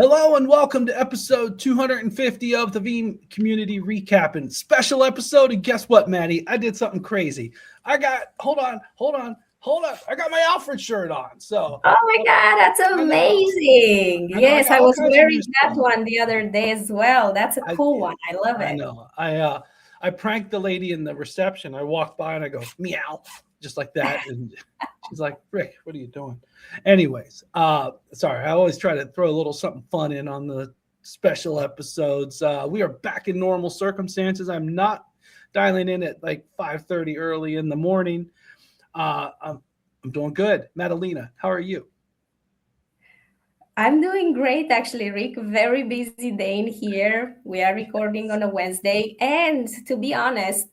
Hello and welcome to episode 250 of the Veeam Community Recap and special episode. And guess what, Maddie? I did something crazy. Hold on. I got my Alfred shirt on. So, oh my God, that's amazing. I Yes, got I all was kinds of wearing new that stuff. one the other day as well. That's a cool one. I love I it. know. I pranked the lady in the reception. I walked by and I go, meow, just like that. And she's like, Rick, what are you doing? Anyways, sorry, I always try to throw a little something fun in on the special episodes. We are back in normal circumstances. I'm not dialing in at like 5:30 early in the morning. I'm doing good. Madalena, how are you? I'm doing great, actually, Rick. Very busy day in here. We are recording on a Wednesday. And to be honest,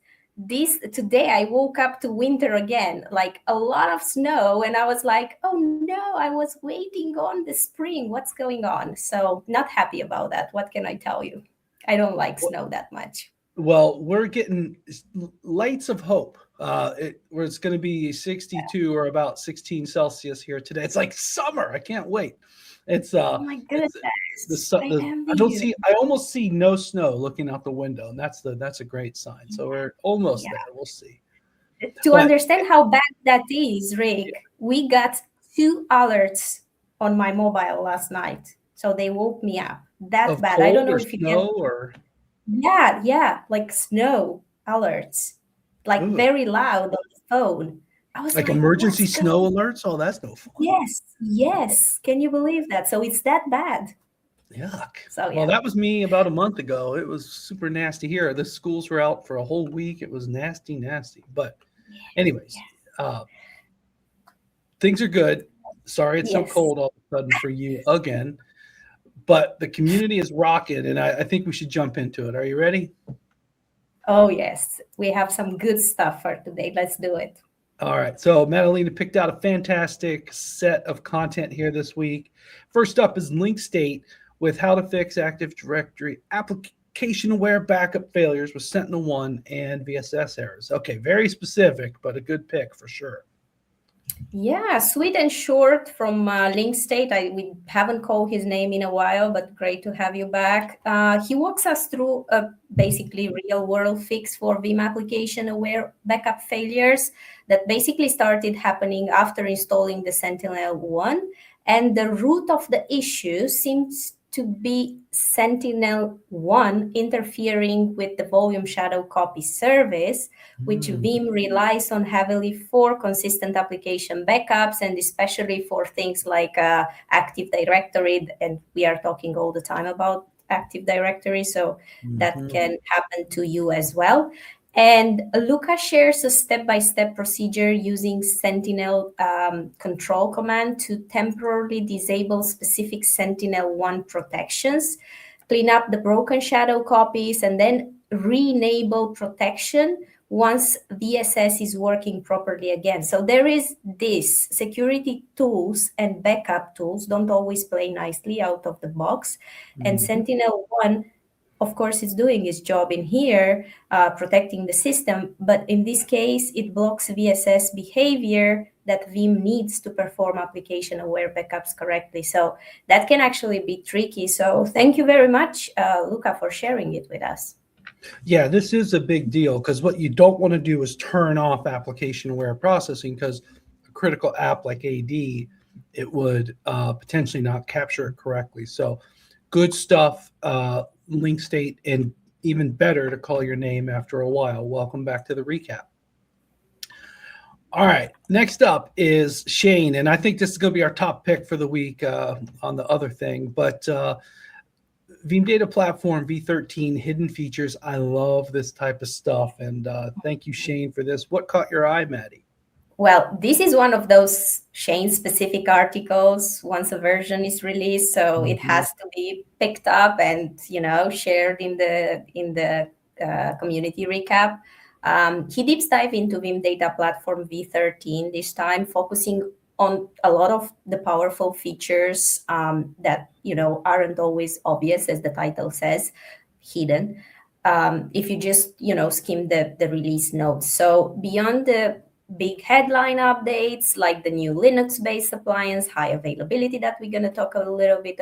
today I woke up to winter again, like a lot of snow. And I was like, oh no, I was waiting on the spring. What's going on? So not happy about that. What can I tell you? I don't like snow that much. Well, we're getting lights of hope. Where it's going to be 62 or about 16 Celsius here today. It's like summer. I can't wait. It's Oh my goodness. I I envy don't you. see I almost see no snow looking out the window, and that's a great sign. So we're almost Yeah. there. We'll see. To But understand how bad that is, yeah. Rick, we got 2 alerts on my mobile last night. So they woke me up. That Of bad. I don't cold know or if you get, snow or yeah, like snow alerts, like ooh, very loud on the phone. I was like like, emergency what's going snow on? alerts. Oh, that's no fun. Yes. Can you believe that? So it's that bad. Yuck. So Well, yeah. that was me about a month ago. It was super nasty here. The schools were out for a whole week. It was nasty, nasty. But anyways, uh, things are good. Sorry it's so Yes. cold all of a sudden for you again, but the community is rocking, and I think we should jump into it. Are you ready? Oh, yes. We have some good stuff for today. Let's do it. All right. So Madalena picked out a fantastic set of content here this week. First up is link state with how to fix Active Directory application aware backup failures with SentinelOne and VSS errors. Okay, very specific, but a good pick for sure. Yeah, sweet and short from Link State. We haven't called his name in a while, but great to have you back. He walks us through a basically real-world fix for Veeam application-aware backup failures that basically started happening after installing the SentinelOne. And the root of the issue seems to be SentinelOne interfering with the volume shadow copy service, which Veeam relies on heavily for consistent application backups and especially for things like Active Directory. And we are talking all the time about Active Directory, so that can happen to you as well. And Luca shares a step-by-step procedure using Sentinel control command to temporarily disable specific SentinelOne protections, clean up the broken shadow copies, and then re-enable protection once VSS is working properly again. So there is this security tools and backup tools don't always play nicely out of the box. And SentinelOne, of course, is doing its job in here, protecting the system. But in this case, it blocks VSS behavior that Veeam needs to perform application-aware backups correctly. So that can actually be tricky. So thank you very much, Luca, for sharing it with us. Yeah, this is a big deal because what you don't want to do is turn off application aware processing because a critical app like AD, it would potentially not capture it correctly. So good stuff, link state, and even better to call your name after a while. Welcome back to the recap. All right, next up is Shane, and I think this is going to be our top pick for the week on the other thing, but Veeam Data Platform V13 hidden features. I love this type of stuff, and thank you, Shane, for this. What caught your eye, Maddie? Well, this is one of those Shane-specific articles once a version is released, so it has to be picked up and shared in the community recap. He deep dive into Veeam Data Platform V13 this time, focusing on a lot of the powerful features that aren't always obvious, as the title says, hidden. If you just skim the release notes. So beyond the big headline updates like the new Linux-based appliance, high availability that we're going to talk a little bit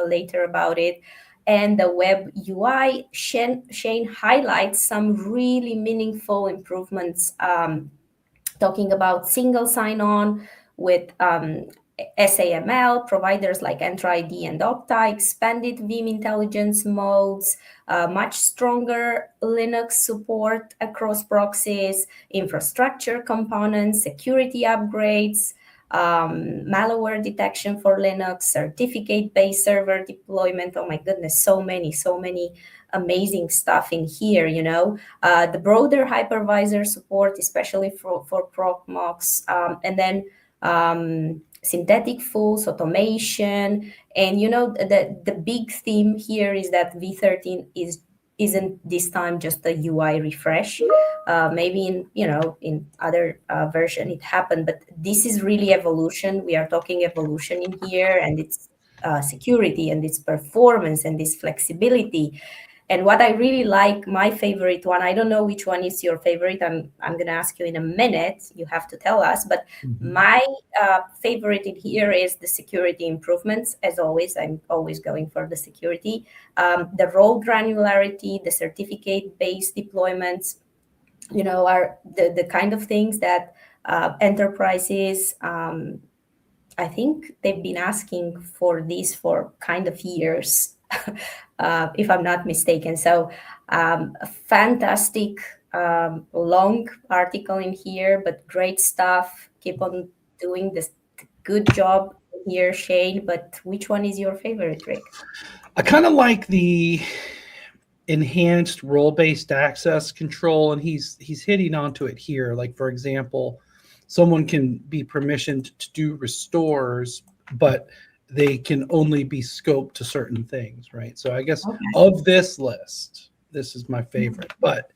later about it, and the web UI. Shane highlights some really meaningful improvements, talking about single sign-on with SAML, providers like Entra ID and Okta, expanded Veeam intelligence modes, much stronger Linux support across proxies, infrastructure components, security upgrades, malware detection for Linux, certificate-based server deployment. Oh my goodness, so many amazing stuff in here, the broader hypervisor support, especially for Proc and then synthetic fools, automation. And the big theme here is that V13 isn't this time just a UI refresh. Maybe in other version it happened, but this is really evolution. We are talking evolution in here, and it's security and its performance and this flexibility. And what I really like, my favorite one, I don't know which one is your favorite. I'm going to ask you in a minute. You have to tell us. But my favorite in here is the security improvements. As always, I'm always going for the security. The role granularity, the certificate-based deployments, are the kind of things that enterprises, I think they've been asking for this for kind of years, if I'm not mistaken. So a fantastic long article in here, but great stuff. Keep on doing this good job here, Shane. But which one is your favorite, Rick? I kind of like the enhanced role-based access control, and he's hitting onto it here. Like, for example, someone can be permissioned to do restores, but they can only be scoped to certain things, right? So I guess of this list, this is my favorite. But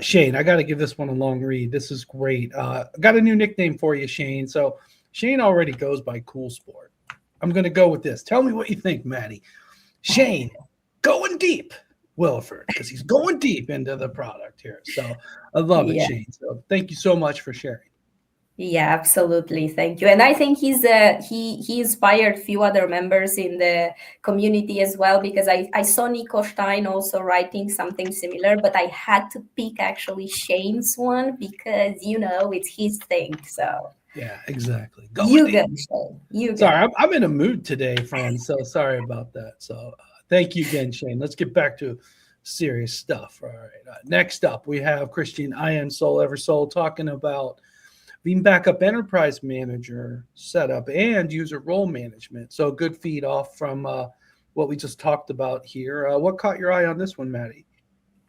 Shane, I got to give this one a long read. This is great. I got a new nickname for you, Shane. So Shane already goes by Cool Sport. I'm going to go with this. Tell me what you think, Madi. Shane, going deep. Williford, because he's going deep into the product here. So I love it, Shane. So thank you so much for sharing. Yeah, absolutely. Thank you. And I think he inspired a few other members in the community as well, because I saw Nico Stein also writing something similar, but I had to pick actually Shane's one because, it's his thing. So yeah, exactly. You go, Shane. You sorry, I'm in a mood today, friends. So sorry about that. So thank you again, Shane. Let's get back to serious stuff. All right. Next up, we have Christian Eversole talking about Veeam Backup Enterprise Manager setup and user role management. So good feed off from what we just talked about here. What caught your eye on this one, Madi?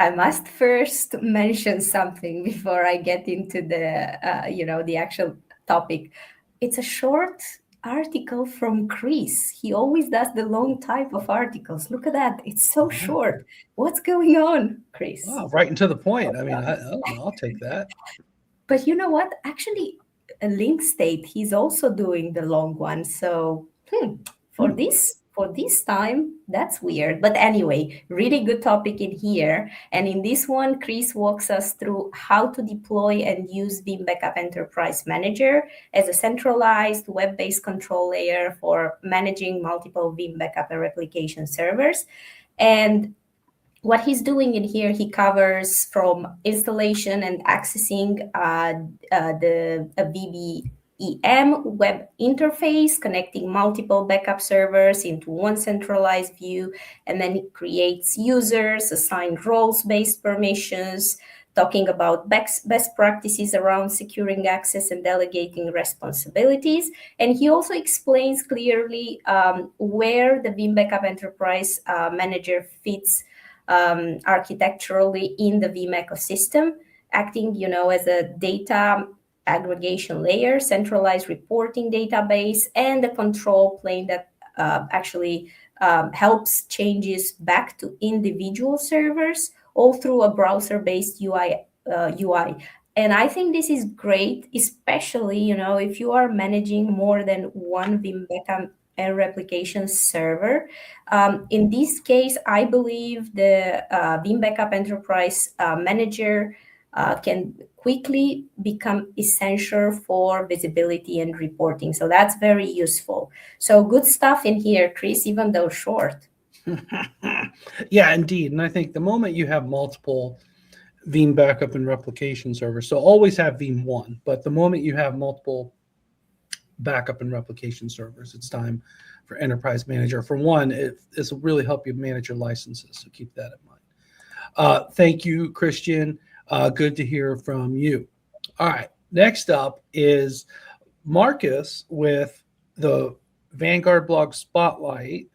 I must first mention something before I get into the actual topic. It's a short article from Chris. He always does the long type of articles. Look at that. It's so short. What's going on, Chris? Oh, right and to the point. I mean, I'll take that. But you know what? Actually, a link state, he's also doing the long one. So for this time, that's weird. But anyway, really good topic in here. And in this one, Chris walks us through how to deploy and use Veeam Backup Enterprise Manager as a centralized web-based control layer for managing multiple Veeam Backup and replication servers. And what he's doing in here, he covers from installation and accessing the VBEM web interface, connecting multiple backup servers into one centralized view, and then it creates users, assigned roles-based permissions, talking about best practices around securing access and delegating responsibilities. And he also explains clearly where the Veeam Backup Enterprise Manager fits architecturally in the Veeam ecosystem, acting, as a data aggregation layer, centralized reporting database, and a control plane that actually helps changes back to individual servers, all through a browser-based UI. And I think this is great, especially, if you are managing more than one Veeam Backup and replication server. In this case, I believe the Veeam Backup Enterprise Manager can quickly become essential for visibility and reporting. So that's very useful. So good stuff in here, Chris, even though short. Yeah, indeed. And I think the moment you have multiple Veeam backup and replication servers, so always have Veeam 1, but the moment you have multiple backup and replication servers, it's time for Enterprise Manager. For one, this will really help you manage your licenses, so keep that in mind. Thank you, Christian. Good to hear from you. All right, next up is Marcus with the Vanguard blog Spotlight,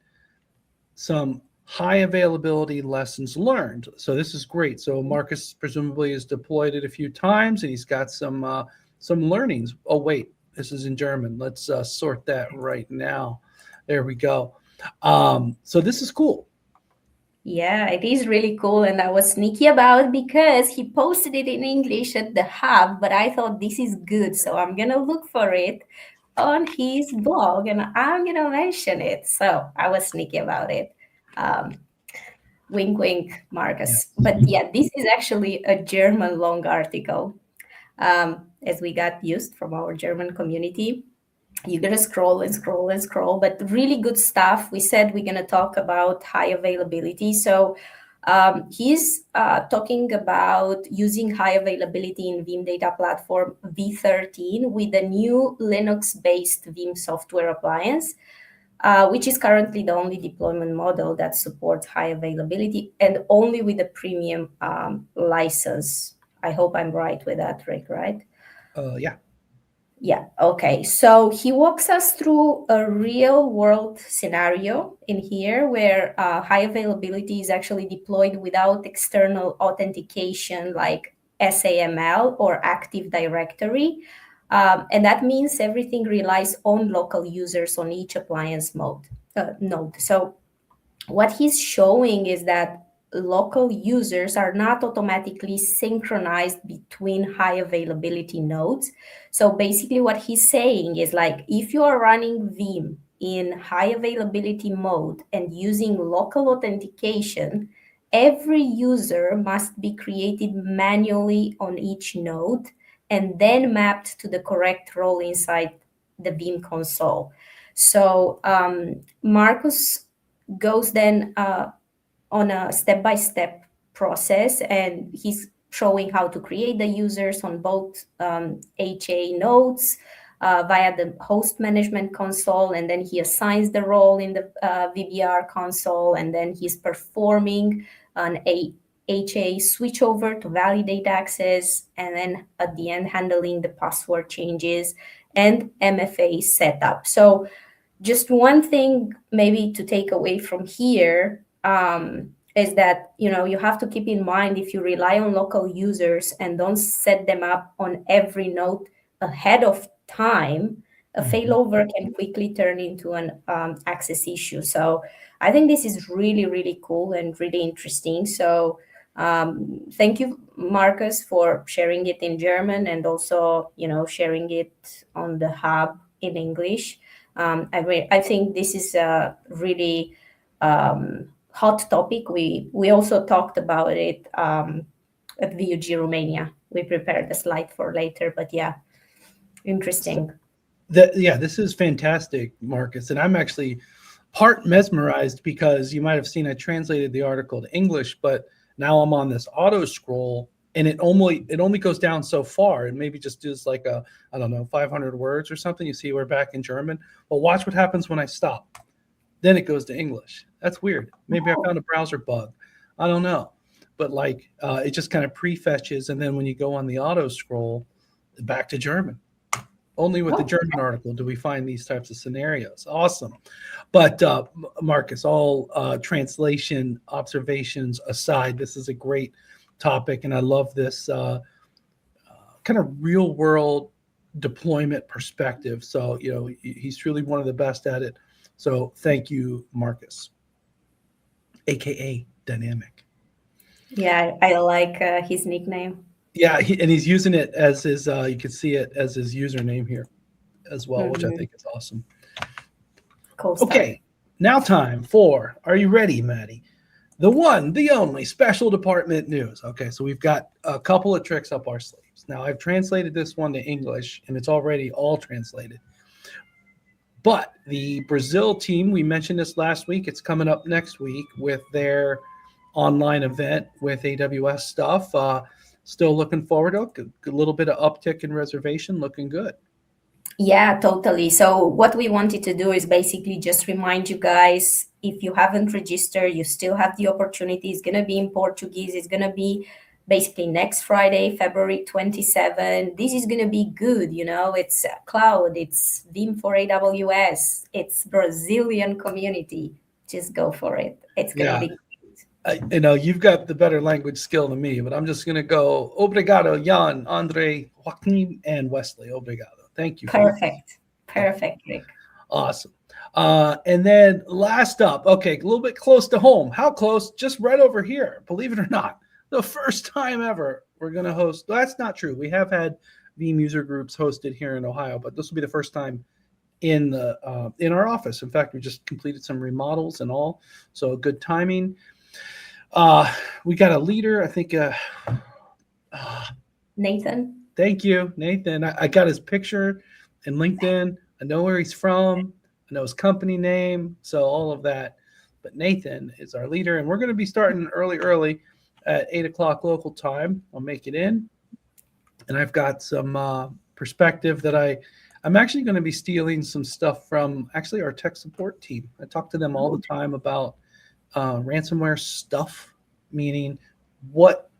some high availability lessons learned. So this is great. So Marcus presumably has deployed it a few times and he's got some learnings. Oh, wait, this is in German. Let's sort that right now. There we go. So this is cool. Yeah, it is really cool. And I was sneaky about because he posted it in English at the hub, but I thought this is good. So I'm going to look for it on his blog and I'm going to mention it. So I was sneaky about it. Wink, wink, Marcus. Yeah. But yeah, this is actually a German long article, as we got used from our German community. You're going to scroll and scroll and scroll, but really good stuff. We said we're going to talk about high availability. So he's talking about using high availability in Veeam Data Platform V13 with a new Linux-based Veeam software appliance, which is currently the only deployment model that supports high availability and only with a premium license. I hope I'm right with that, Rick, right? Yeah. Yeah, okay. So he walks us through a real world scenario in here where high availability is actually deployed without external authentication like SAML or Active Directory. And that means everything relies on local users on each appliance node. So what he's showing is that local users are not automatically synchronized between high availability nodes. So basically what he's saying is like, if you are running Veeam in high availability mode and using local authentication, every user must be created manually on each node and then mapped to the correct role inside the Veeam console. So Marcus goes then on a step-by-step process, and he's showing how to create the users on both HA nodes via the host management console, and then he assigns the role in the VBR console, and then he's performing an HA switchover to validate access, and then at the end handling the password changes and MFA setup. So just one thing maybe to take away from here is that, you have to keep in mind, if you rely on local users and don't set them up on every node ahead of time, a failover can quickly turn into an access issue. So I think this is really, really cool and really interesting. So thank you, Marcus, for sharing it in German and also, sharing it on the hub in English. I think this is a really hot topic. We also talked about it at VUG Romania. We prepared a slide for later, but yeah, interesting. This is fantastic, Marcus. And I'm actually part mesmerized because you might have seen I translated the article to English, but now I'm on this auto scroll and it only goes down so far. And maybe just does like 500 words or something. You see, we're back in German. Well, watch what happens when I stop. Then it goes to English. That's weird. Maybe I found a browser bug. I don't know. But it just kind of prefetches. And then when you go on the auto scroll, back to German. Only with the German article do we find these types of scenarios. Awesome. But Marcus, all translation observations aside, this is a great topic. And I love this kind of real world deployment perspective. So, he's truly one of the best at it. So thank you, Marcus, AKA Dynamic. Yeah, I like his nickname. Yeah, he's using it as his, you can see it as his username here as well, which I think is awesome. Cool stuff. Okay, now time for, are you ready, Madi? The one, the only special department news. Okay, so we've got a couple of tricks up our sleeves. Now, I've translated this one to English, and it's already all translated. But the Brazil team, we mentioned this last week, it's coming up next week with their online event with AWS stuff. Still looking forward to it. A little bit of uptick in reservation, looking good. Yeah, totally. So what we wanted to do is basically just remind you guys, if you haven't registered, you still have the opportunity. It's going to be in Portuguese. It's going to be basically next Friday, February 27. This is going to be good. It's cloud, it's Veeam for AWS, it's Brazilian community. Just go for it. It's going to be you've got the better language skill than me, but I'm just going to go obrigado, Jan, Andre, Joaquin, and Wesley. Obrigado. Thank you. Perfect, Rick. Awesome. And then last up, okay, a little bit close to home. How close? Just right over here. Believe it or not, the first time ever we're going to host. Well, that's not true. We have had Veeam user groups hosted here in Ohio, but this will be the first time in our office. In fact, we just completed some remodels and all, so good timing. We got a leader, I think. Nathan. Thank you, Nathan. I got his picture in LinkedIn. I know where he's from. I know his company name, so all of that. But Nathan is our leader, and we're going to be starting early at 8 o'clock local time. I'll make it in, and I've got some perspective that I'm actually going to be stealing some stuff from actually our tech support team. I talk to them all the time about ransomware stuff, meaning what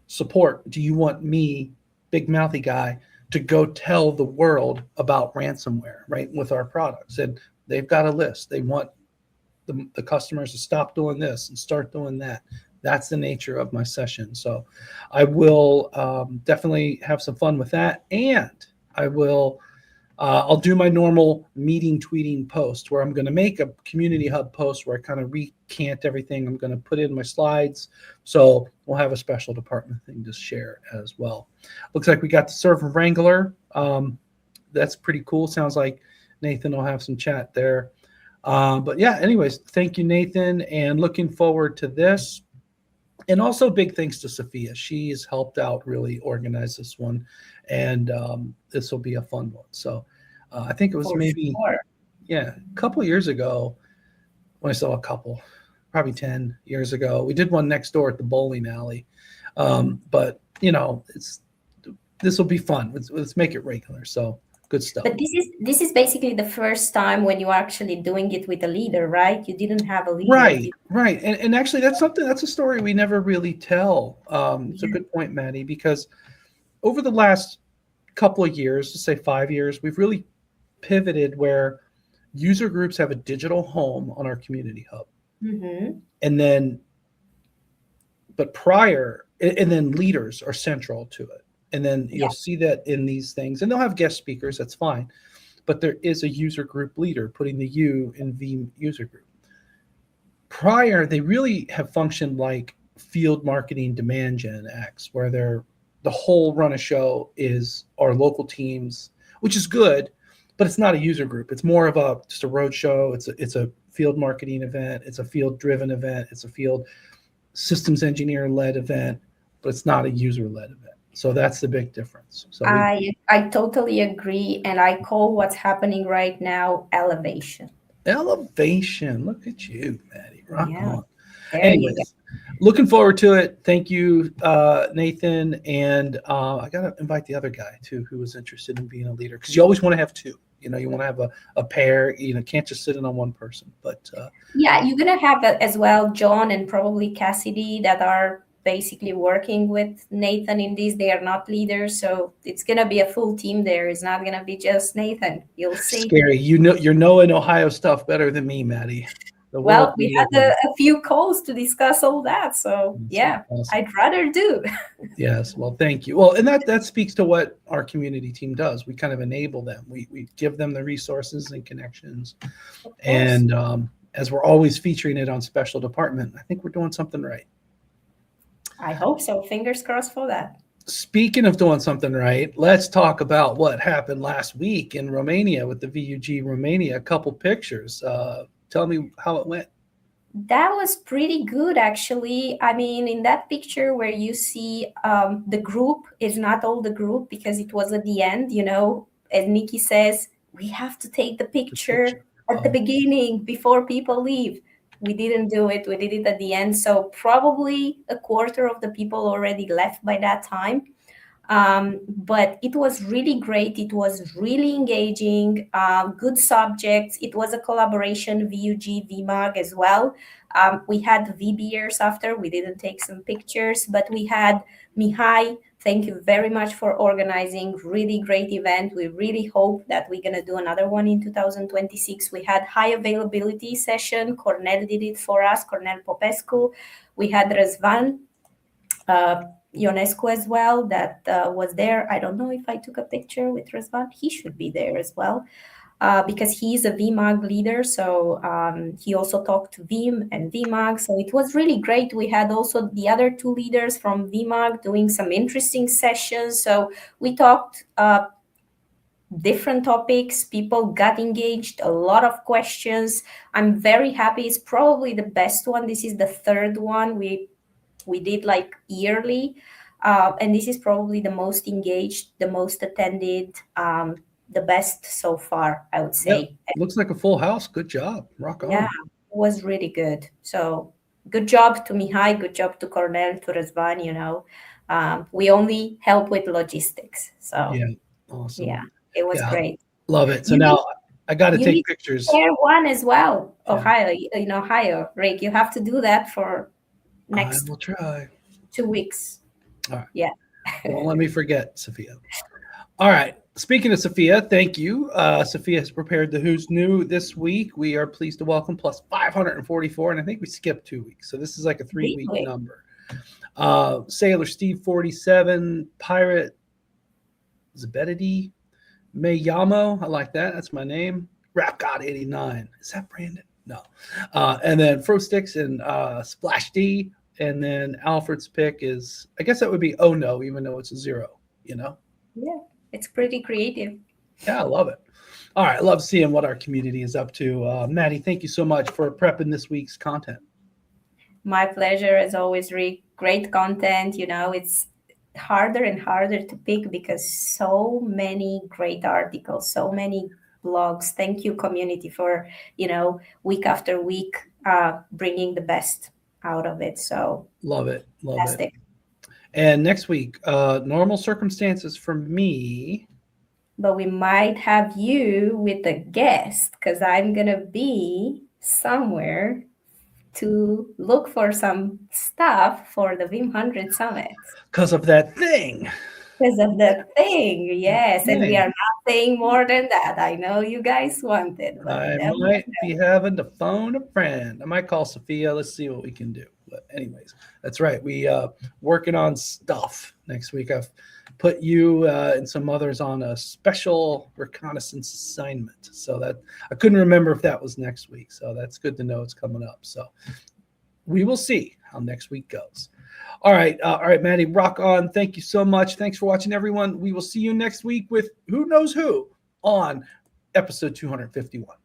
support do you want me, big mouthy guy, to go tell the world about ransomware, right, with our products. And they've got a list. They want the customers to stop doing this and start doing that. That's the nature of my session. So I will definitely have some fun with that. And I'll do my normal meeting tweeting post where I'm going to make a community hub post where I kind of recant everything. I'm going to put in my slides. So we'll have a special department thing to share as well. Looks like we got the server wrangler. That's pretty cool. Sounds like Nathan will have some chat there. But yeah, anyways, thank you, Nathan, and looking forward to this. And also big thanks to Sophia. She has helped out really organize this one. And this will be a fun one. So I think it was a couple of years ago when I saw probably 10 years ago. We did one next door at the bowling alley. But, this will be fun. Let's make it regular. So good stuff. But this is basically the first time when you're actually doing it with a leader, right? You didn't have a leader. Right. And actually, that's a story we never really tell. It's a good point, Madi, because over the last couple of years, let's say 5 years, we've really pivoted where user groups have a digital home on our community hub. Mm-hmm. And then leaders are central to it. And then you'll see that in these things, and they'll have guest speakers, that's fine. But there is a user group leader, putting the U in Veeam user group. Prior, they really have functioned like field marketing demand gen X, where the whole run of show is our local teams, which is good, but it's not a user group. It's more of just a road show. It's a field marketing event. It's a field driven event. It's a field systems engineer led event, but it's not a user led event. So that's the big difference. So I totally agree. And I call what's happening right now elevation. Elevation. Look at you, Madi. Rock on. Anyways, looking forward to it. Thank you, Nathan. And I got to invite the other guy, too, who was interested in being a leader. Because you always want to have two. You want to have a pair. Can't just sit in on one person. But you're going to have as well John and probably Cassidy that are basically working with Nathan in this. They are not leaders. So it's going to be a full team there. It's not going to be just Nathan. You'll see. Scary. You're knowing Ohio stuff better than me, Madi. Well, we had a few calls to discuss all that. So awesome. I'd rather do. Yes. Well, thank you. Well, and that speaks to what our community team does. We kind of enable them. We give them the resources and connections. And as we're always featuring it on special department, I think we're doing something right. I hope so. Fingers crossed for that. Speaking of doing something right, let's talk about what happened last week in Romania with the VUG Romania. A couple pictures. Tell me how it went. That was pretty good, actually. I mean, in that picture where you see the group is not all the group because it was at the end, as Nikki says, we have to take the picture at the beginning before people leave. We didn't do it. We did it at the end. So probably a quarter of the people already left by that time. But it was really great. It was really engaging, good subjects. It was a collaboration, VUG, VMAG as well. We had VBers after. We didn't take some pictures, but we had Mihai. Thank you very much for organizing. Really great event. We really hope that we're going to do another one in 2026. We had high availability session. Cornel did it for us, Cornel Popescu. We had Răzvan Ionescu as well that was there. I don't know if I took a picture with Răzvan. He should be there as well because he's a VMAG leader. So he also talked to Veeam and VMAG. So it was really great. We had also the other two leaders from VMAG doing some interesting sessions. So we talked different topics. People got engaged, a lot of questions. I'm very happy. It's probably the best one. This is the third one we did like yearly. And this is probably the most engaged, the most attended, the best so far, I would say. Yep. Looks like a full house. Good job. Rock on. Yeah, it was really good. So good job to Mihai, good job to Cornel, to Răzvan, we only help with logistics. So yeah, awesome. Yeah, it was great. Love it. So now I got to take pictures. Share one as well. Ohio, in Ohio, Rick, you have to do that for next I will try. 2 weeks. All right. Yeah. Don't let me forget, Sophia. All right. Speaking of Sophia, thank you. Sophia has prepared the Who's New this week. We are pleased to welcome plus 544, and I think we skipped 2 weeks. So this is like a 3-week number. Sailor Steve 47, Pirate Zabedidi, Mayamo. I like that. That's my name. Rap God 89. Is that Brandon? No. And then Frostix and Splash D. And then Alfred's pick is, I guess that would be Oh No, even though it's a 0, Yeah, it's pretty creative. Yeah, I love it. All right, I love seeing what our community is up to. Maddie, thank you so much for prepping this week's content. My pleasure, as always, Rick. Great content. It's harder and harder to pick because so many great articles, so many blogs. Thank you, community, for, week after week bringing the best out of it. So love it. Fantastic. And next week, normal circumstances for me. But we might have you with a guest because I'm going to be somewhere to look for some stuff for the Veeam 100 Summit. Because of that thing. Because of that thing, yes. And we are not saying more than that. I know you guys want it. I might be having to phone a friend. I might call Sophia. Let's see what we can do. But anyways, that's right. We working on stuff next week. I've put you and some others on a special reconnaissance assignment. So that I couldn't remember if that was next week. So that's good to know it's coming up. So we will see how next week goes. All right, Maddie, rock on. Thank you so much. Thanks for watching, everyone. We will see you next week with who knows who on episode 251.